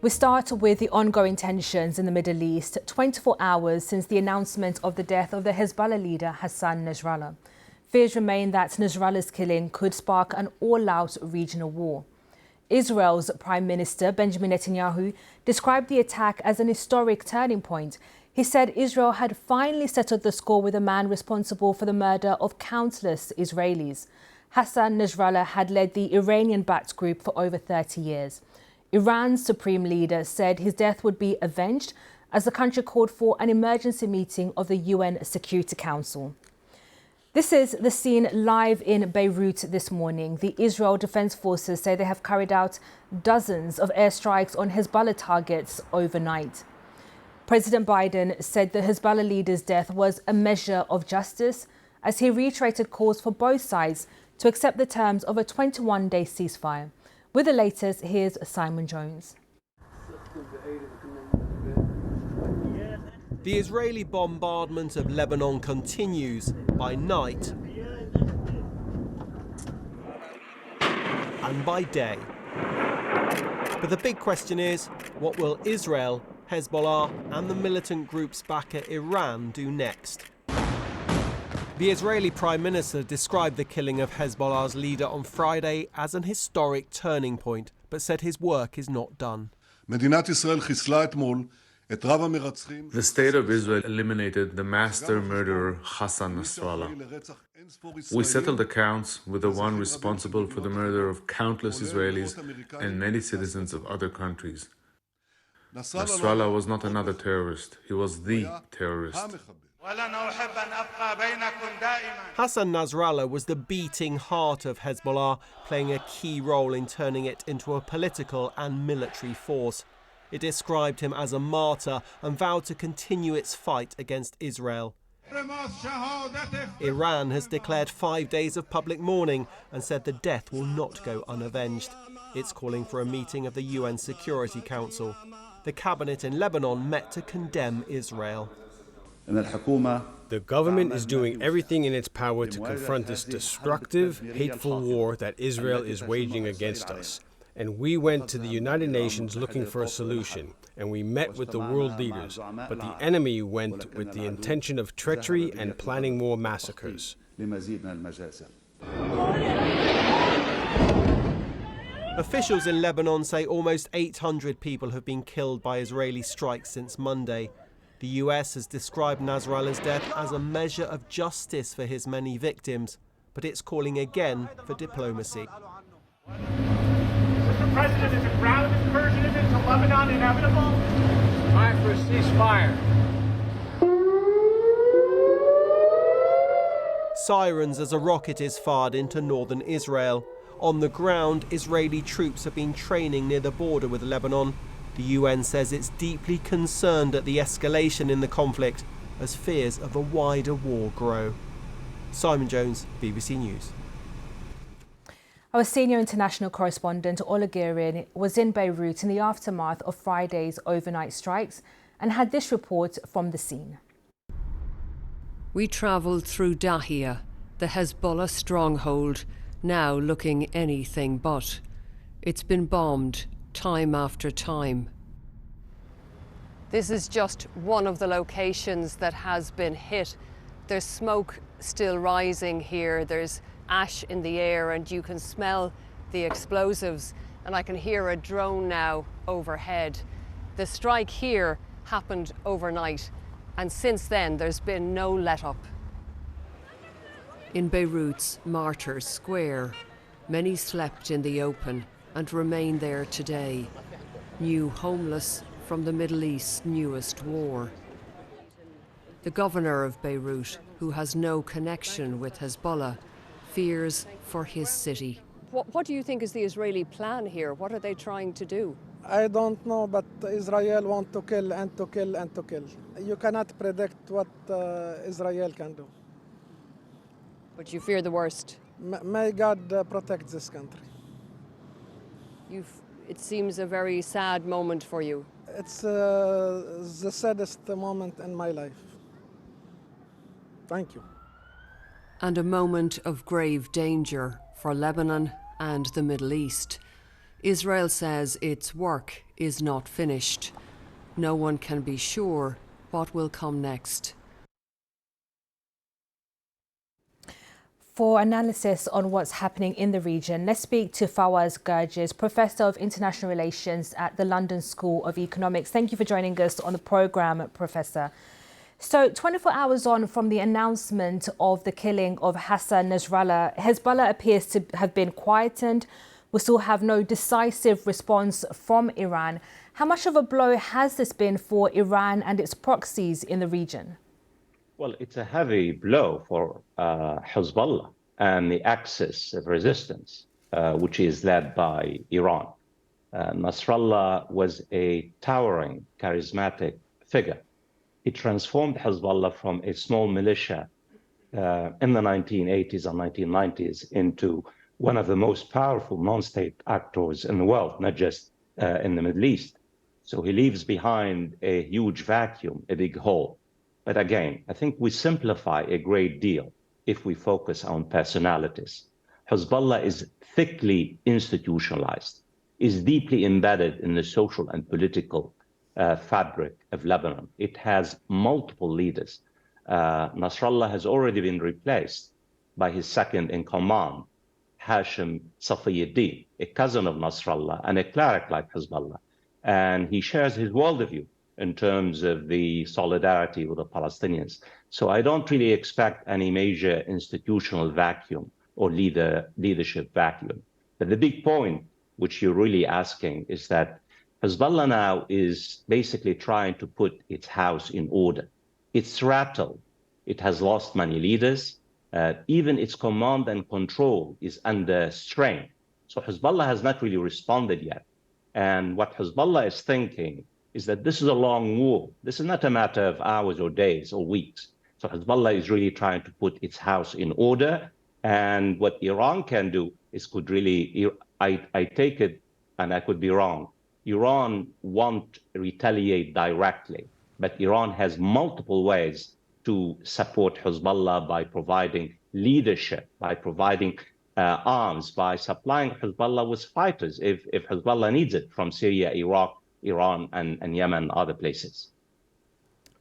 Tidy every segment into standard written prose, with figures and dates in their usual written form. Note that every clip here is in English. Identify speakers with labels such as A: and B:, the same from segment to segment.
A: We start with the ongoing tensions in the Middle East, 24 hours since the announcement of the death of the Hezbollah leader Hassan Nasrallah. Fears remain that Nasrallah's killing could spark an all-out regional war. Israel's Prime Minister Benjamin Netanyahu described the attack as an historic turning point. He said Israel had finally settled the score with a man responsible for the murder of countless Israelis. Hassan Nasrallah had led the Iranian-backed group for over 30 years. Iran's supreme leader said his death would be avenged as the country called for an emergency meeting of the UN Security Council. This is the scene live in Beirut this morning. The Israel Defense Forces say they have carried out dozens of airstrikes on Hezbollah targets overnight. President Biden said the Hezbollah leader's death was a measure of justice as he reiterated calls for both sides to accept the terms of a 21-day ceasefire. With the latest, here's Simon Jones.
B: The Israeli bombardment of Lebanon continues by night and by day. But the big question is, what will Israel, Hezbollah and the militant groups back at Iran do next? The Israeli Prime Minister described the killing of Hezbollah's leader on Friday as an historic turning point, but said his work is not done.
C: The state of Israel eliminated the master murderer Hassan Nasrallah. We settled accounts with the one responsible for the murder of countless Israelis and many citizens of other countries. Nasrallah was not another terrorist, he was the terrorist.
B: Hassan Nasrallah was the beating heart of Hezbollah, playing a key role in turning it into a political and military force. It described him as a martyr and vowed to continue its fight against Israel. Iran has declared 5 days of public mourning and said the death will not go unavenged. It's calling for a meeting of the UN Security Council. The cabinet in Lebanon met to condemn Israel.
D: The government is doing everything in its power to confront this destructive, hateful war that Israel is waging against us. And we went to the United Nations looking for a solution, and we met with the world leaders. But the enemy went with the intention of treachery and planning more massacres.
B: Officials in Lebanon say almost 800 people have been killed by Israeli strikes since Monday. The US has described Nasrallah's death as a measure of justice for his many victims, but it's calling again for diplomacy.
E: Mr. President, is a ground incursion into Lebanon inevitable? Time for a ceasefire.
B: Sirens as a rocket is fired into northern Israel. On the ground, Israeli troops have been training near the border with Lebanon. The UN says it's deeply concerned at the escalation in the conflict as fears of a wider war grow. Simon Jones, BBC News.
A: Our senior international correspondent, Ola Guerin, was in Beirut in the aftermath of Friday's overnight strikes and had this report from the scene.
F: We travelled through Dahia, the Hezbollah stronghold, now looking anything but. It's been bombed time after time. This is just one of the locations that has been hit. There's smoke still rising here. There's ash in the air and you can smell the explosives, and I can hear a drone now overhead. The strike here happened overnight, and since then there's been no let-up. In Beirut's Martyrs Square, many slept in the open and remain there today, new homeless from the Middle East's newest war. The governor of Beirut, who has no connection with Hezbollah, fears for his city. What do you think is the Israeli plan here? What are they trying to do?
G: I don't know, but Israel wants to kill and to kill and to kill. You cannot predict what Israel can do.
F: But you fear the worst?
G: May God protect this country.
F: It seems a very sad moment for you.
G: It's the saddest moment in my life. Thank you.
F: And a moment of grave danger for Lebanon and the Middle East. Israel says its work is not finished. No one can be sure what will come next.
A: For analysis on what's happening in the region, let's speak to Fawaz Gerges, Professor of International Relations at the London School of Economics. Thank you for joining us on the programme, Professor. So 24 hours on from the announcement of the killing of Hassan Nasrallah, Hezbollah appears to have been quietened. We still have no decisive response from Iran. How much of a blow has this been for Iran and its proxies in the region?
H: Well, it's a heavy blow for Hezbollah and the axis of resistance, which is led by Iran. Nasrallah was a towering, charismatic figure. He transformed Hezbollah from a small militia in the 1980s and 1990s into one of the most powerful non-state actors in the world, not just in the Middle East. So he leaves behind a huge vacuum, a big hole. But again, I think we simplify a great deal if we focus on personalities. Hezbollah is thickly institutionalized, is deeply embedded in the social and political fabric of Lebanon. It has multiple leaders. Nasrallah has already been replaced by his second in command, Hashim Safiyuddin, a cousin of Nasrallah and a cleric like Hezbollah. And he shares his worldview in terms of the solidarity with the Palestinians. So I don't really expect any major institutional vacuum or leadership vacuum. But the big point, which you're really asking, is that Hezbollah now is basically trying to put its house in order. It's rattled. It has lost many leaders. Even its command and control is under strain. So Hezbollah has not really responded yet. And what Hezbollah is thinking is that this is a long war. This is not a matter of hours or days or weeks. So Hezbollah is really trying to put its house in order. And what Iran can do is could really, I take it, and I could be wrong, Iran won't retaliate directly, but Iran has multiple ways to support Hezbollah by providing leadership, by providing arms, by supplying Hezbollah with fighters if Hezbollah needs it from Syria, Iraq, Iran, and Yemen, other places.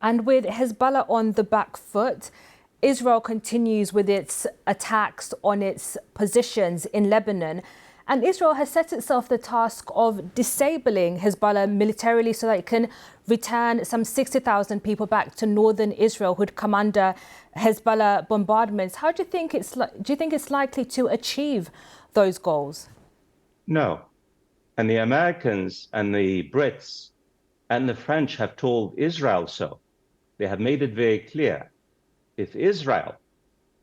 A: And with Hezbollah on the back foot, Israel continues with its attacks on its positions in Lebanon. And Israel has set itself the task of disabling Hezbollah militarily so that it can return some 60,000 people back to northern Israel who'd come under Hezbollah bombardments. How do you think it's likely to achieve those goals?
H: No. And the Americans and the Brits and the French have told Israel so. They have made it very clear. If Israel's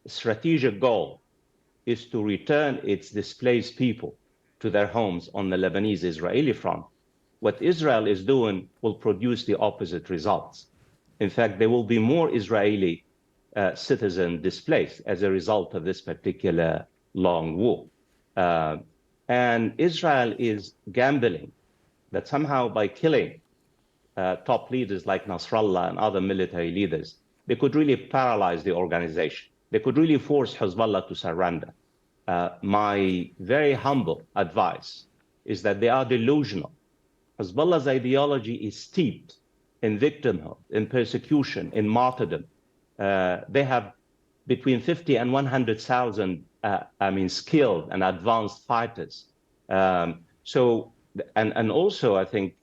H: strategic goal is to return its displaced people to their homes on the Lebanese-Israeli front, what Israel is doing will produce the opposite results. In fact, there will be more Israeli citizens displaced as a result of this particular long war. And Israel is gambling that somehow by killing top leaders like Nasrallah and other military leaders, they could really paralyze the organization. They could really force Hezbollah to surrender. My very humble advice is that they are delusional. Hezbollah's ideology is steeped in victimhood, in persecution, in martyrdom. They have between 50 and 100,000 skilled and advanced fighters. Also, I think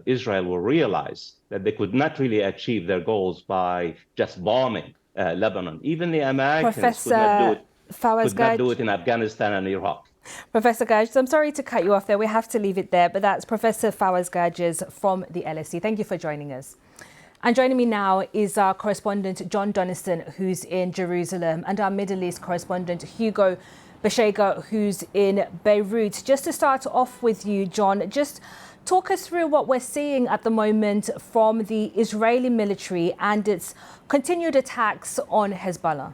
H: Israel will realize that they could not really achieve their goals by just bombing Lebanon. Even the Americans could not do it in Afghanistan and Iraq.
A: Professor Gerges, I'm sorry to cut you off there. We have to leave it there. But that's Professor Fawaz Gerges from the LSE. Thank you for joining us. And joining me now is our correspondent, John Donison, who's in Jerusalem, and our Middle East correspondent, Hugo Beshega, who's in Beirut. Just to start off with you, John, just talk us through what we're seeing at the moment from the Israeli military and its continued attacks on Hezbollah.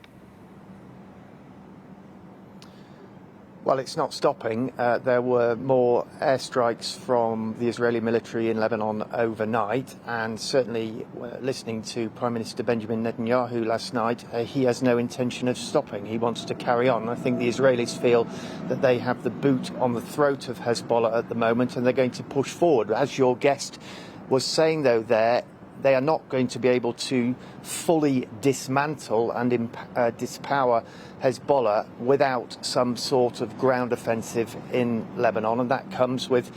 I: Well, it's not stopping. There were more airstrikes from the Israeli military in Lebanon overnight, and certainly listening to Prime Minister Benjamin Netanyahu last night, he has no intention of stopping. He wants to carry on. I think the Israelis feel that they have the boot on the throat of Hezbollah at the moment, and they're going to push forward. As your guest was saying, though, they are not going to be able to fully dismantle and dispower Hezbollah without some sort of ground offensive in Lebanon, and that comes with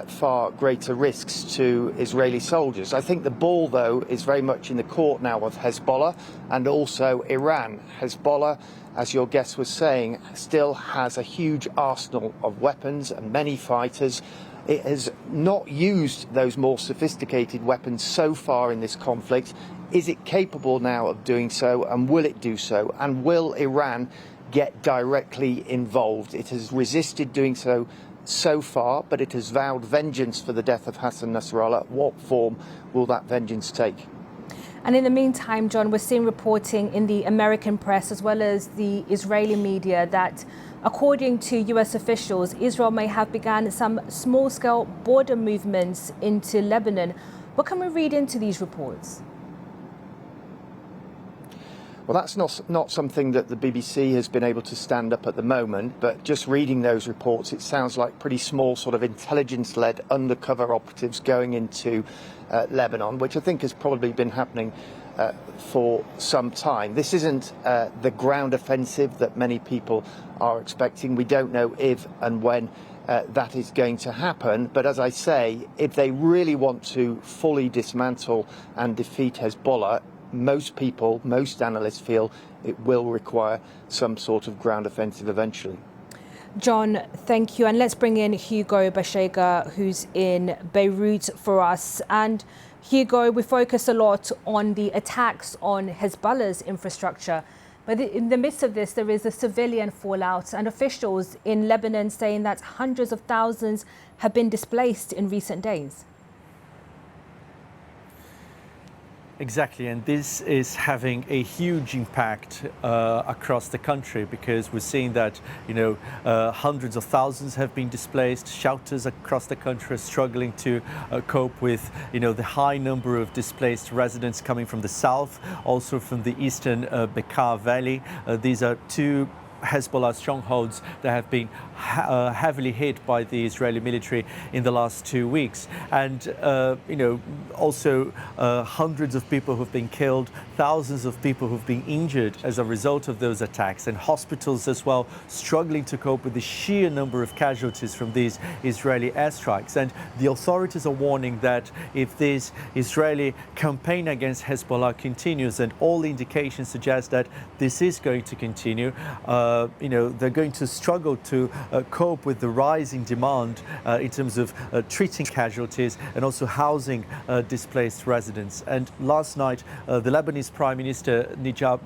I: far greater risks to Israeli soldiers. I think the ball, though, is very much in the court now of Hezbollah and also Iran. Hezbollah, as your guest was saying, still has a huge arsenal of weapons and many fighters. It has not used those more sophisticated weapons so far in this conflict. Is it capable now of doing so, and will it do so? And will Iran get directly involved? It has resisted doing so far, but it has vowed vengeance for the death of Hassan Nasrallah. What form will that vengeance take?
A: And in the meantime, John, we're seeing reporting in the American press as well as the Israeli media that, according to US officials, Israel may have begun some small-scale border movements into Lebanon. What can we read into these reports?
I: Well, that's not something that the BBC has been able to stand up at the moment, but just reading those reports, it sounds like pretty small sort of intelligence-led undercover operatives going into Lebanon, which I think has probably been happening for some time. This isn't the ground offensive that many people are expecting. We don't know if and when that is going to happen. But as I say, if they really want to fully dismantle and defeat Hezbollah, most people, most analysts feel it will require some sort of ground offensive eventually.
A: John, thank you. And let's bring in Hugo Bashega, who's in Beirut for us. And Hugo, we focus a lot on the attacks on Hezbollah's infrastructure. But in the midst of this, there is a civilian fallout, and officials in Lebanon saying that hundreds of thousands have been displaced in recent days.
J: Exactly, and this is having a huge impact across the country, because we're seeing that, hundreds of thousands have been displaced. Shelters across the country are struggling to cope with, the high number of displaced residents coming from the south, also from the eastern Bekaa Valley. These are two Hezbollah strongholds that have been heavily hit by the Israeli military in the last 2 weeks. And, also hundreds of people who've been killed, thousands of people who've been injured as a result of those attacks, and hospitals as well struggling to cope with the sheer number of casualties from these Israeli airstrikes. And the authorities are warning that if this Israeli campaign against Hezbollah continues, and all indications suggest that this is going to continue, they're going to struggle to cope with the rising demand in terms of treating casualties and also housing displaced residents. And last night, the Lebanese Prime Minister Najib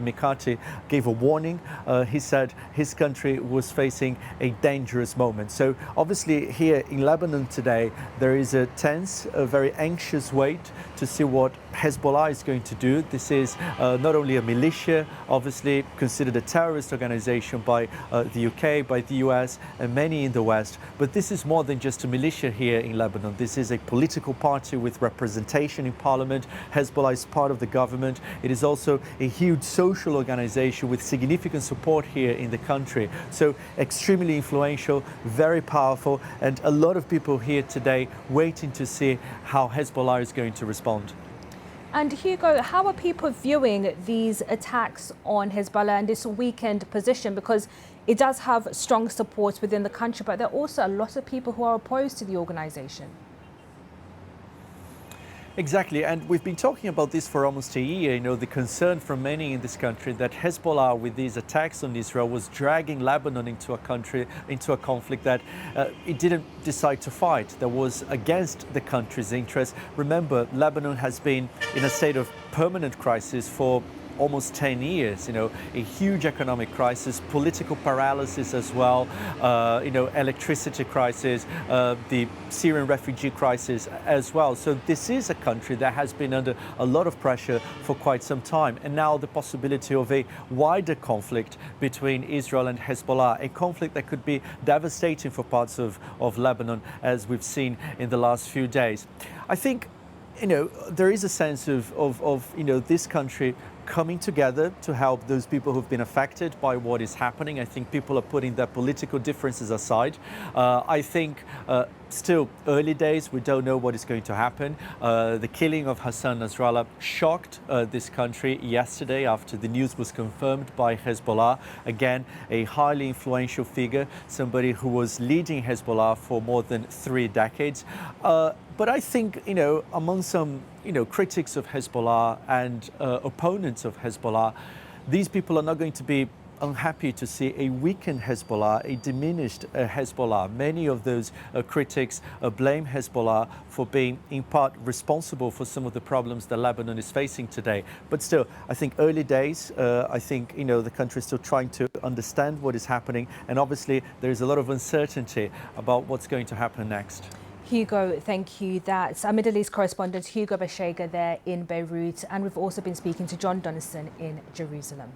J: Mikati gave a warning. He said his country was facing a dangerous moment. So obviously here in Lebanon today, there is a tense, a very anxious wait to see what Hezbollah is going to do. This is not only a militia, obviously considered a terrorist organization by the UK, by the US, and many in the West. But this is more than just a militia here in Lebanon. This is a political party with representation in parliament. Hezbollah is part of the government. It is also a huge social organization with significant support here in the country. So extremely influential, very powerful, and a lot of people here today waiting to see how Hezbollah is going to respond.
A: And Hugo, how are people viewing these attacks on Hezbollah and this weakened position? Because it does have strong support within the country, but there are also a lot of people who are opposed to the organization.
J: Exactly, and we've been talking about this for almost a year. The concern from many in this country that Hezbollah, with these attacks on Israel, was dragging Lebanon into a conflict that it didn't decide to fight, that was against the country's interests. Remember, Lebanon has been in a state of permanent crisis for almost 10 years, a huge economic crisis, political paralysis as well, electricity crisis, the Syrian refugee crisis as well. So this is a country that has been under a lot of pressure for quite some time. And now the possibility of a wider conflict between Israel and Hezbollah, a conflict that could be devastating for parts of Lebanon, as we've seen in the last few days. I think, there is a sense of this country coming together to help those people who've been affected by what is happening. I think people are putting their political differences aside. I think still early days, we don't know what is going to happen. The killing of Hassan Nasrallah shocked this country yesterday after the news was confirmed by Hezbollah. Again, a highly influential figure, somebody who was leading Hezbollah for more than 3 decades. But I think, among some, critics of Hezbollah and opponents of Hezbollah, these people are not going to be unhappy to see a weakened Hezbollah, a diminished Hezbollah. Many of those critics blame Hezbollah for being in part responsible for some of the problems that Lebanon is facing today. But still, I think early days, I think, the country is still trying to understand what is happening. And obviously, there is a lot of uncertainty about what's going to happen next.
A: Hugo, thank you. That's our Middle East correspondent Hugo Bashega there in Beirut. And we've also been speaking to John Donison in Jerusalem.